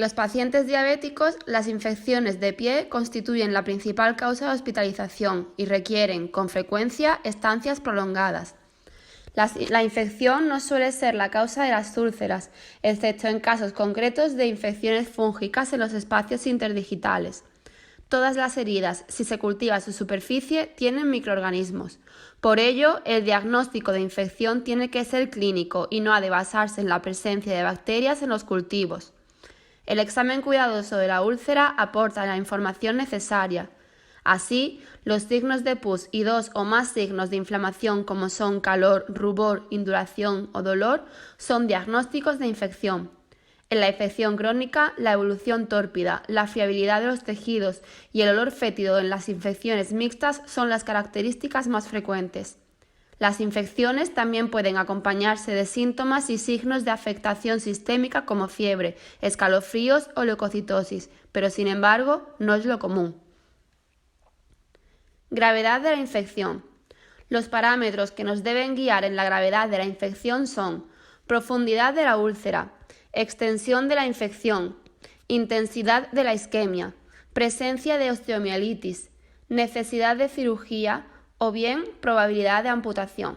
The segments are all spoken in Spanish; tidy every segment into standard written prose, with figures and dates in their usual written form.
los pacientes diabéticos, las infecciones de pie constituyen la principal causa de hospitalización y requieren, con frecuencia, estancias prolongadas. La infección no suele ser la causa de las úlceras, excepto en casos concretos de infecciones fúngicas en los espacios interdigitales. Todas las heridas, si se cultiva su superficie, tienen microorganismos. Por ello, el diagnóstico de infección tiene que ser clínico y no ha de basarse en la presencia de bacterias en los cultivos. El examen cuidadoso de la úlcera aporta la información necesaria. Así, los signos de pus y 2 o más signos de inflamación como son calor, rubor, induración o dolor son diagnósticos de infección. En la infección crónica, la evolución tórpida, la friabilidad de los tejidos y el olor fétido en las infecciones mixtas son las características más frecuentes. Las infecciones también pueden acompañarse de síntomas y signos de afectación sistémica como fiebre, escalofríos o leucocitosis, pero sin embargo no es lo común. Gravedad de la infección. Los parámetros que nos deben guiar en la gravedad de la infección son profundidad de la úlcera, extensión de la infección, intensidad de la isquemia, presencia de osteomielitis, necesidad de cirugía o bien probabilidad de amputación.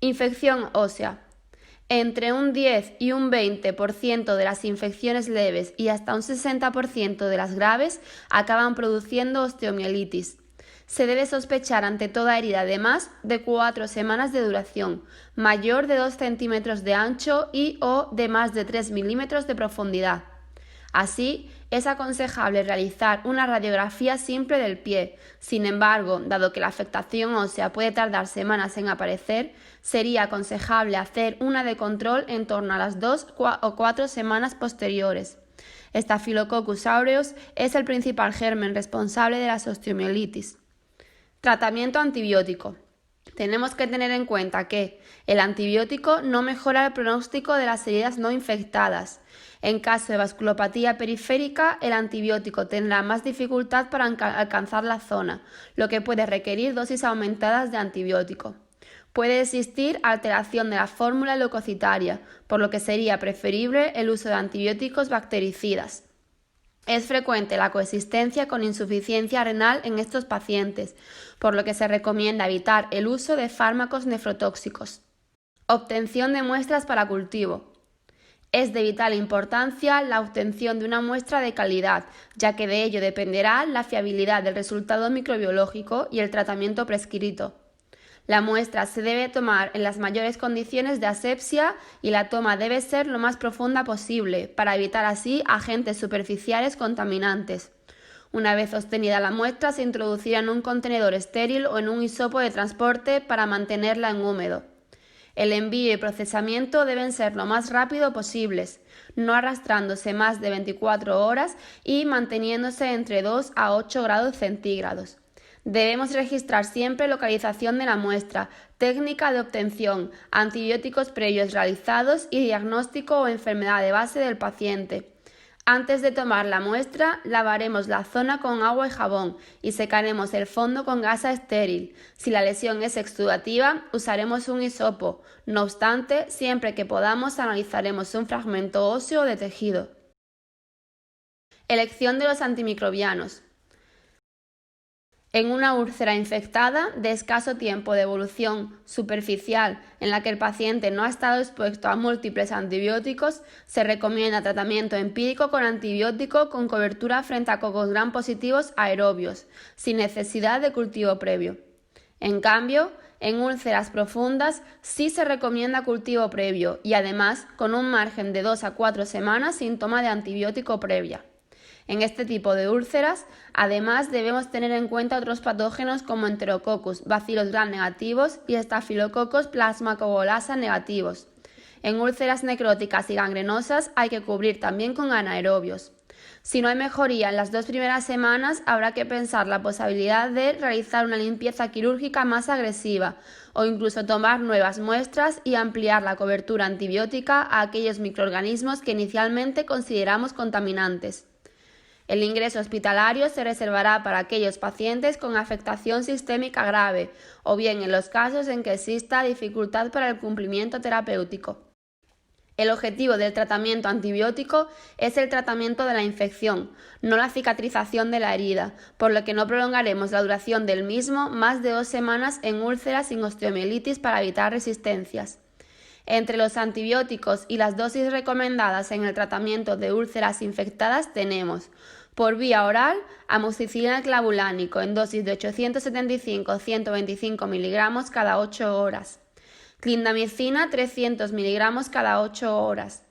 Infección ósea. Entre un 10 y un 20% de las infecciones leves y hasta un 60% de las graves acaban produciendo osteomielitis. Se debe sospechar ante toda herida de más de 4 semanas de duración, mayor de 2 centímetros de ancho y o de más de 3 milímetros de profundidad. Así, es aconsejable realizar una radiografía simple del pie. Sin embargo, dado que la afectación ósea puede tardar semanas en aparecer, sería aconsejable hacer una de control en torno a las 2 o 4 semanas posteriores. Staphylococcus aureus es el principal germen responsable de las osteomielitis. Tratamiento antibiótico. Tenemos que tener en cuenta que el antibiótico no mejora el pronóstico de las heridas no infectadas. En caso de vasculopatía periférica, el antibiótico tendrá más dificultad para alcanzar la zona, lo que puede requerir dosis aumentadas de antibiótico. Puede existir alteración de la fórmula leucocitaria, por lo que sería preferible el uso de antibióticos bactericidas. Es frecuente la coexistencia con insuficiencia renal en estos pacientes, por lo que se recomienda evitar el uso de fármacos nefrotóxicos. Obtención de muestras para cultivo. Es de vital importancia la obtención de una muestra de calidad, ya que de ello dependerá la fiabilidad del resultado microbiológico y el tratamiento prescrito. La muestra se debe tomar en las mayores condiciones de asepsia y la toma debe ser lo más profunda posible, para evitar así agentes superficiales contaminantes. Una vez obtenida la muestra, se introducirá en un contenedor estéril o en un hisopo de transporte para mantenerla en húmedo. El envío y procesamiento deben ser lo más rápido posibles, no arrastrándose más de 24 horas y manteniéndose entre 2 a 8 grados centígrados. Debemos registrar siempre localización de la muestra, técnica de obtención, antibióticos previos realizados y diagnóstico o enfermedad de base del paciente. Antes de tomar la muestra, lavaremos la zona con agua y jabón y secaremos el fondo con gasa estéril. Si la lesión es exudativa, usaremos un hisopo. No obstante, siempre que podamos, analizaremos un fragmento óseo o de tejido. Elección de los antimicrobianos. En una úlcera infectada de escaso tiempo de evolución superficial en la que el paciente no ha estado expuesto a múltiples antibióticos, se recomienda tratamiento empírico con antibiótico con cobertura frente a cocos gram positivos aerobios, sin necesidad de cultivo previo. En cambio, en úlceras profundas sí se recomienda cultivo previo y además con un margen de 2 a 4 semanas sin toma de antibiótico previa. En este tipo de úlceras, además, debemos tener en cuenta otros patógenos como Enterococcus, bacilos gram negativos y Staphylococcus plasmacogolasa negativos. En úlceras necróticas y gangrenosas hay que cubrir también con anaerobios. Si no hay mejoría en las 2 primeras semanas, habrá que pensar la posibilidad de realizar una limpieza quirúrgica más agresiva o incluso tomar nuevas muestras y ampliar la cobertura antibiótica a aquellos microorganismos que inicialmente consideramos contaminantes. El ingreso hospitalario se reservará para aquellos pacientes con afectación sistémica grave o bien en los casos en que exista dificultad para el cumplimiento terapéutico. El objetivo del tratamiento antibiótico es el tratamiento de la infección, no la cicatrización de la herida, por lo que no prolongaremos la duración del mismo más de 2 semanas en úlceras sin osteomielitis para evitar resistencias. Entre los antibióticos y las dosis recomendadas en el tratamiento de úlceras infectadas tenemos por vía oral amoxicilina clavulánico en dosis de 875-125 mg cada 8 horas. Clindamicina 300 mg cada 8 horas.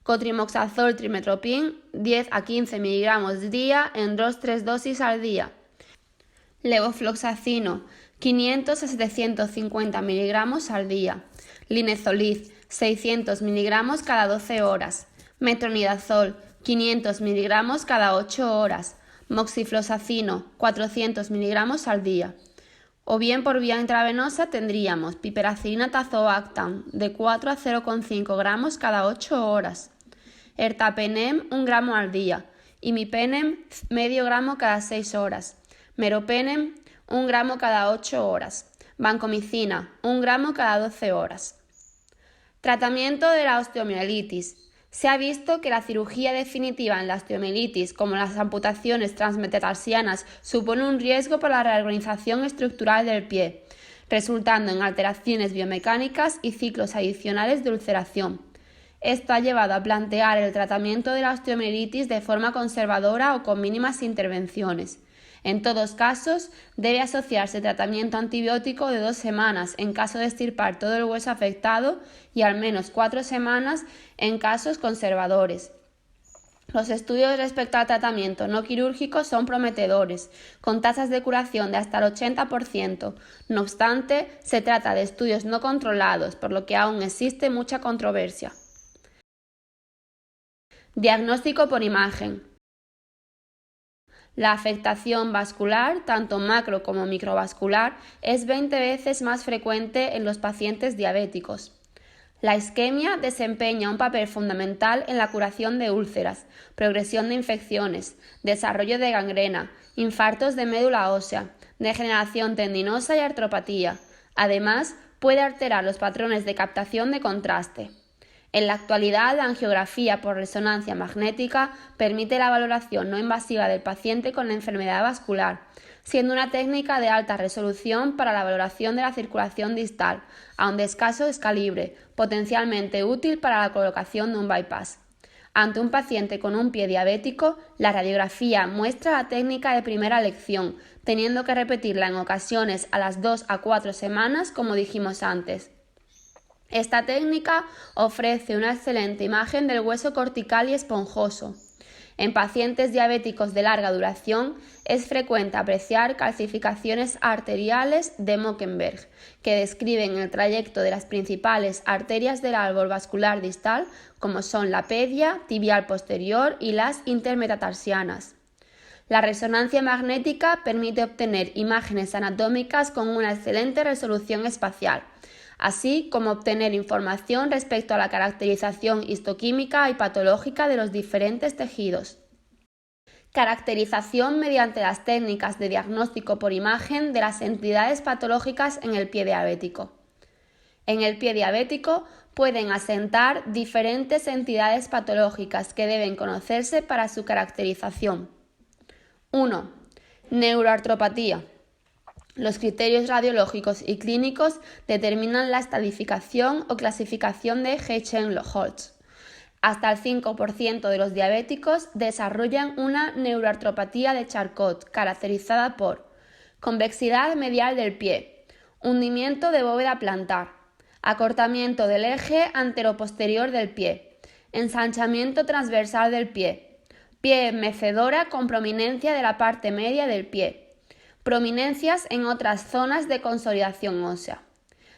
Cotrimoxazol trimetoprim 10 a 15 mg día en 2-3 dosis al día. Levofloxacino 500 a 750 mg al día. Linezolid 600 mg cada 12 horas. Metronidazol 500 mg cada 8 horas. Moxifloxacino 400 mg al día. O bien por vía intravenosa tendríamos piperacilina tazobactam de 4 a 0,5 gramos cada 8 horas, ertapenem 1 gramo al día, imipenem medio gramo cada 6 horas, meropenem 1 gramo cada 8 horas, vancomicina 1 gramo cada 12 horas. Tratamiento de la osteomielitis. Se ha visto que la cirugía definitiva en la osteomielitis, como las amputaciones transmetatarsianas, supone un riesgo para la reorganización estructural del pie, resultando en alteraciones biomecánicas y ciclos adicionales de ulceración. Esto ha llevado a plantear el tratamiento de la osteomielitis de forma conservadora o con mínimas intervenciones. En todos casos, debe asociarse tratamiento antibiótico de 2 semanas en caso de extirpar todo el hueso afectado y al menos 4 semanas en casos conservadores. Los estudios respecto al tratamiento no quirúrgico son prometedores, con tasas de curación de hasta el 80%. No obstante, se trata de estudios no controlados, por lo que aún existe mucha controversia. Diagnóstico por imagen. La afectación vascular, tanto macro como microvascular, es 20 veces más frecuente en los pacientes diabéticos. La isquemia desempeña un papel fundamental en la curación de úlceras, progresión de infecciones, desarrollo de gangrena, infartos de médula ósea, degeneración tendinosa y artropatía. Además, puede alterar los patrones de captación de contraste. En la actualidad, la angiografía por resonancia magnética permite la valoración no invasiva del paciente con la enfermedad vascular, siendo una técnica de alta resolución para la valoración de la circulación distal, aun de escaso calibre, potencialmente útil para la colocación de un bypass. Ante un paciente con un pie diabético, la radiografía muestra la técnica de primera elección, teniendo que repetirla en ocasiones a las 2 a 4 semanas, como dijimos antes. Esta técnica ofrece una excelente imagen del hueso cortical y esponjoso. En pacientes diabéticos de larga duración es frecuente apreciar calcificaciones arteriales de Mockenberg, que describen el trayecto de las principales arterias del árbol vascular distal, como son la pedia, tibial posterior y las intermetatarsianas. La resonancia magnética permite obtener imágenes anatómicas con una excelente resolución espacial, así como obtener información respecto a la caracterización histoquímica y patológica de los diferentes tejidos. Caracterización mediante las técnicas de diagnóstico por imagen de las entidades patológicas en el pie diabético. En el pie diabético pueden asentar diferentes entidades patológicas que deben conocerse para su caracterización. 1. Neuroartropatía. Los criterios radiológicos y clínicos determinan la estadificación o clasificación de Hecheng-Holtz. Hasta el 5% de los diabéticos desarrollan una neuroartropatía de Charcot, caracterizada por convexidad medial del pie, hundimiento de bóveda plantar, acortamiento del eje anteroposterior del pie, ensanchamiento transversal del pie, pie mecedora con prominencia de la parte media del pie, prominencias en otras zonas de consolidación ósea.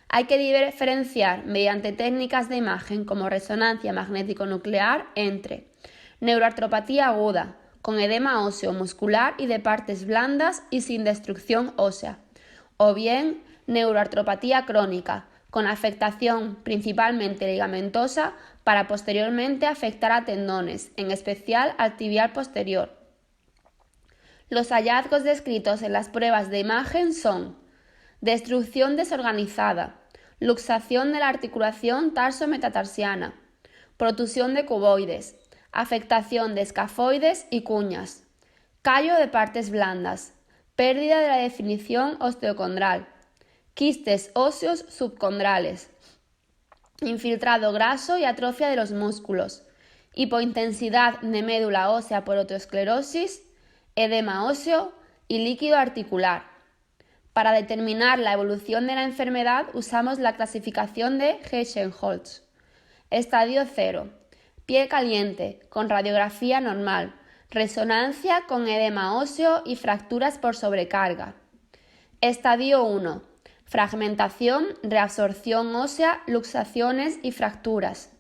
Hay que diferenciar mediante técnicas de imagen como resonancia magnético-nuclear entre neuroartropatía aguda, con edema óseo muscular y de partes blandas y sin destrucción ósea, o bien neuroartropatía crónica, con afectación principalmente ligamentosa para posteriormente afectar a tendones, en especial al tibial posterior. Los hallazgos descritos en las pruebas de imagen son destrucción desorganizada, luxación de la articulación tarso-metatarsiana, protusión de cuboides, afectación de escafoides y cuñas, callo de partes blandas, pérdida de la definición osteocondral, quistes óseos subcondrales, infiltrado graso y atrofia de los músculos, hipointensidad de médula ósea por otoesclerosis, edema óseo y líquido articular. Para determinar la evolución de la enfermedad usamos la clasificación de Helmholtz. Estadio 0. Pie caliente, con radiografía normal, resonancia con edema óseo y fracturas por sobrecarga. Estadio 1. Fragmentación, reabsorción ósea, luxaciones y fracturas.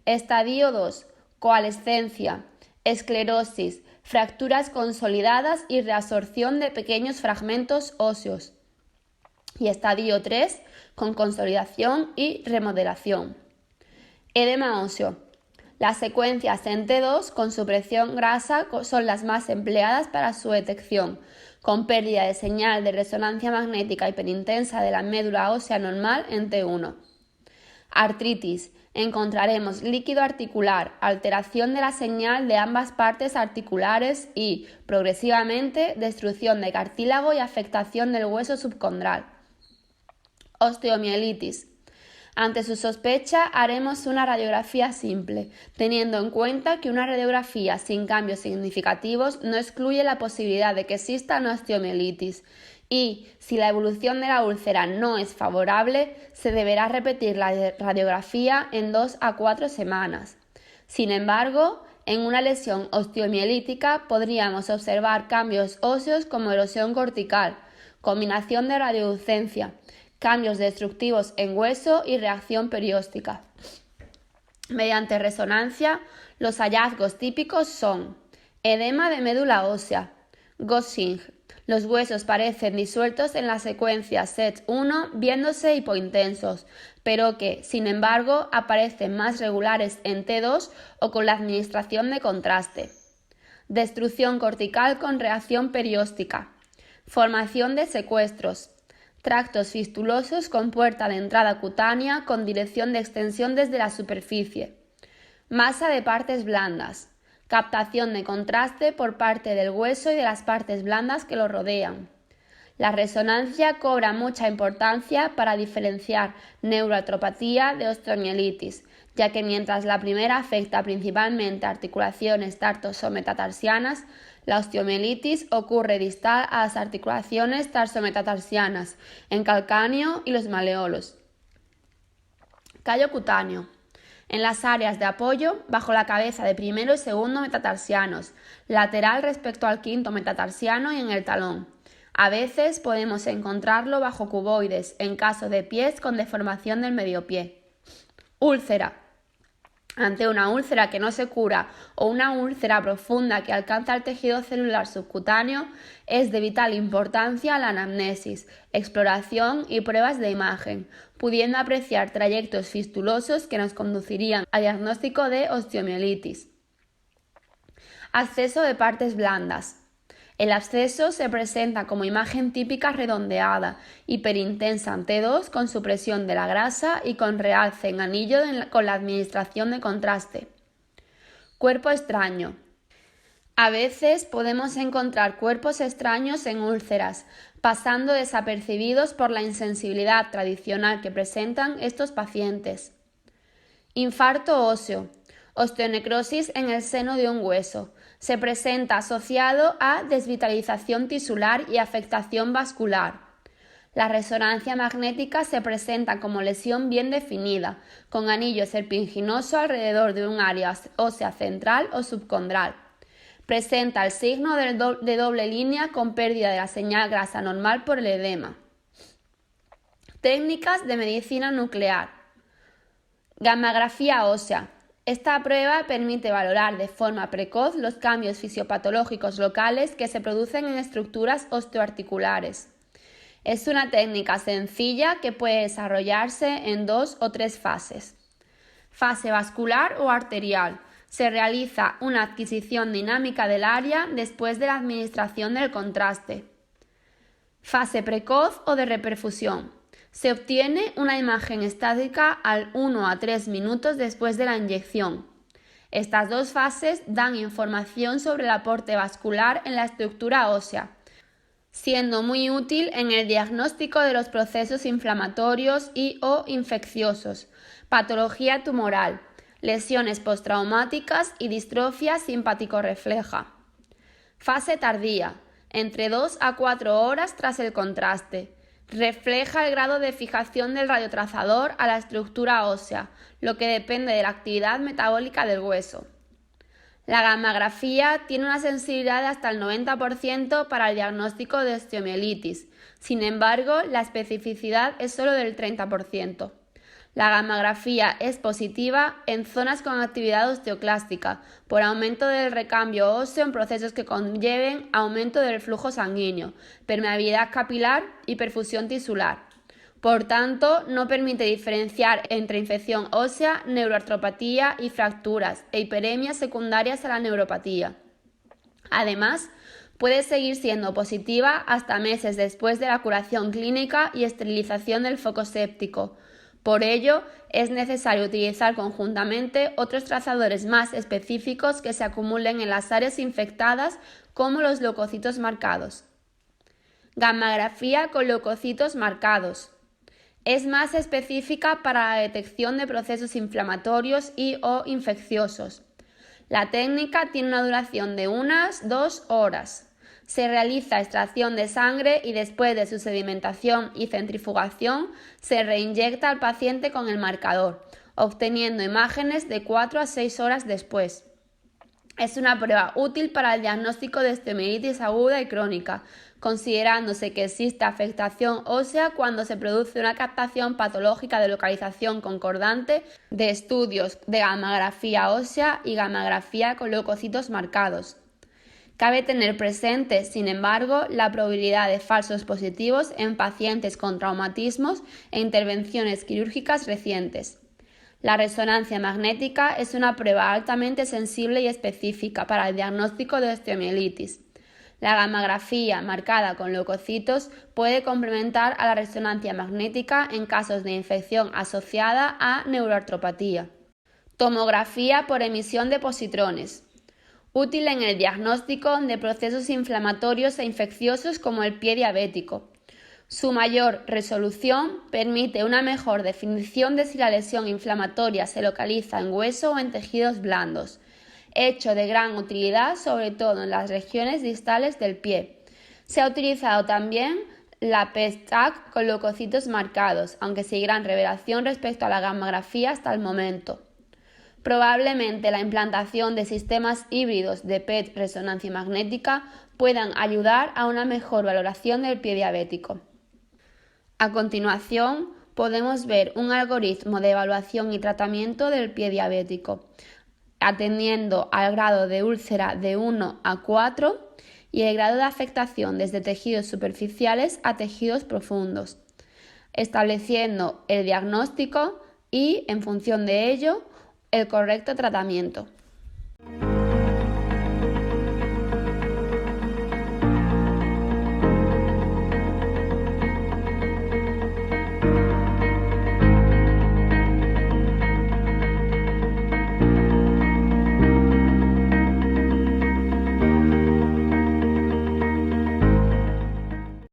Estadio 2. Coalescencia, esclerosis, fracturas consolidadas y reabsorción de pequeños fragmentos óseos. Y estadio 3, con consolidación y remodelación. Edema óseo. Las secuencias en T2 con supresión grasa son las más empleadas para su detección, con pérdida de señal de resonancia magnética hiperintensa de la médula ósea normal en T1. Artritis. Encontraremos líquido articular, alteración de la señal de ambas partes articulares y, progresivamente, destrucción de cartílago y afectación del hueso subcondral. Osteomielitis. Ante su sospecha haremos una radiografía simple, teniendo en cuenta que una radiografía sin cambios significativos no excluye la posibilidad de que exista una osteomielitis y, si la evolución de la úlcera no es favorable, se deberá repetir la radiografía en 2 a 4 semanas. Sin embargo, en una lesión osteomielítica podríamos observar cambios óseos como erosión cortical, combinación de radiolucencia, cambios destructivos en hueso y reacción perióstica. Mediante resonancia, los hallazgos típicos son edema de médula ósea, Gaussian. Los huesos parecen disueltos en la secuencia SET1 viéndose hipointensos, pero que, sin embargo, aparecen más regulares en T2 o con la administración de contraste. Destrucción cortical con reacción perióstica. Formación de secuestros. Tractos fistulosos con puerta de entrada cutánea con dirección de extensión desde la superficie. Masa de partes blandas. Captación de contraste por parte del hueso y de las partes blandas que lo rodean. La resonancia cobra mucha importancia para diferenciar neuroartropatía de osteomielitis, ya que mientras la primera afecta principalmente articulaciones tarsoso-metatarsianas, la osteomielitis ocurre distal a las articulaciones tarso-metatarsianas, en calcáneo y los maleolos. Callo cutáneo. En las áreas de apoyo, bajo la cabeza de primero y segundo metatarsianos, lateral respecto al quinto metatarsiano y en el talón. A veces podemos encontrarlo bajo cuboides, en caso de pies con deformación del mediopié. Úlcera. Ante una úlcera que no se cura o una úlcera profunda que alcanza el tejido celular subcutáneo, es de vital importancia la anamnesis, exploración y pruebas de imagen, pudiendo apreciar trayectos fistulosos que nos conducirían al diagnóstico de osteomielitis. Acceso de partes blandas. El absceso se presenta como imagen típica redondeada, hiperintensa en T2 con supresión de la grasa y con realce en anillo con la administración de contraste. Cuerpo extraño. A veces podemos encontrar cuerpos extraños en úlceras, pasando desapercibidos por la insensibilidad tradicional que presentan estos pacientes. Infarto óseo. Osteonecrosis en el seno de un hueso. Se presenta asociado a desvitalización tisular y afectación vascular. La resonancia magnética se presenta como lesión bien definida, con anillo serpinginoso alrededor de un área ósea central o subcondral. Presenta el signo de doble línea con pérdida de la señal grasa normal por el edema. Técnicas de medicina nuclear. Gammagrafía ósea. Esta prueba permite valorar de forma precoz los cambios fisiopatológicos locales que se producen en estructuras osteoarticulares. Es una técnica sencilla que puede desarrollarse en 2 o 3 fases. Fase vascular o arterial. Se realiza una adquisición dinámica del área después de la administración del contraste. Fase precoz o de reperfusión. Se obtiene una imagen estática al 1 a 3 minutos después de la inyección. Estas dos fases dan información sobre el aporte vascular en la estructura ósea, siendo muy útil en el diagnóstico de los procesos inflamatorios y/o infecciosos, patología tumoral, lesiones postraumáticas y distrofia simpático-refleja. Fase tardía, entre 2 a 4 horas tras el contraste. Refleja el grado de fijación del radiotrazador a la estructura ósea, lo que depende de la actividad metabólica del hueso. La gammagrafía tiene una sensibilidad de hasta el 90% para el diagnóstico de osteomielitis. Sin embargo, la especificidad es solo del 30%. La gammagrafía es positiva en zonas con actividad osteoclástica, por aumento del recambio óseo en procesos que conlleven aumento del flujo sanguíneo, permeabilidad capilar y perfusión tisular. Por tanto, no permite diferenciar entre infección ósea, neuroartropatía y fracturas e hiperemias secundarias a la neuropatía. Además, puede seguir siendo positiva hasta meses después de la curación clínica y esterilización del foco séptico. Por ello, es necesario utilizar conjuntamente otros trazadores más específicos que se acumulen en las áreas infectadas, como los leucocitos marcados. Gammagrafía con leucocitos marcados. Es más específica para la detección de procesos inflamatorios y/o infecciosos. La técnica tiene una duración de unas 2 horas. Se realiza extracción de sangre y después de su sedimentación y centrifugación se reinyecta al paciente con el marcador, obteniendo imágenes de 4 a 6 horas después. Es una prueba útil para el diagnóstico de osteomielitis aguda y crónica, considerándose que existe afectación ósea cuando se produce una captación patológica de localización concordante de estudios de gammagrafía ósea y gammagrafía con leucocitos marcados. Cabe tener presente, sin embargo, la probabilidad de falsos positivos en pacientes con traumatismos e intervenciones quirúrgicas recientes. La resonancia magnética es una prueba altamente sensible y específica para el diagnóstico de osteomielitis. La gammagrafía marcada con leucocitos puede complementar a la resonancia magnética en casos de infección asociada a neuroartropatía. Tomografía por emisión de positrones. Útil en el diagnóstico de procesos inflamatorios e infecciosos como el pie diabético. Su mayor resolución permite una mejor definición de si la lesión inflamatoria se localiza en hueso o en tejidos blandos, hecho de gran utilidad sobre todo en las regiones distales del pie. Se ha utilizado también la PET-TAC con leucocitos marcados, aunque sin gran revelación respecto a la gammagrafía hasta el momento. Probablemente la implantación de sistemas híbridos de PET resonancia magnética puedan ayudar a una mejor valoración del pie diabético. A continuación, podemos ver un algoritmo de evaluación y tratamiento del pie diabético, atendiendo al grado de úlcera de 1 a 4 y el grado de afectación desde tejidos superficiales a tejidos profundos, estableciendo el diagnóstico y, en función de ello, el correcto tratamiento.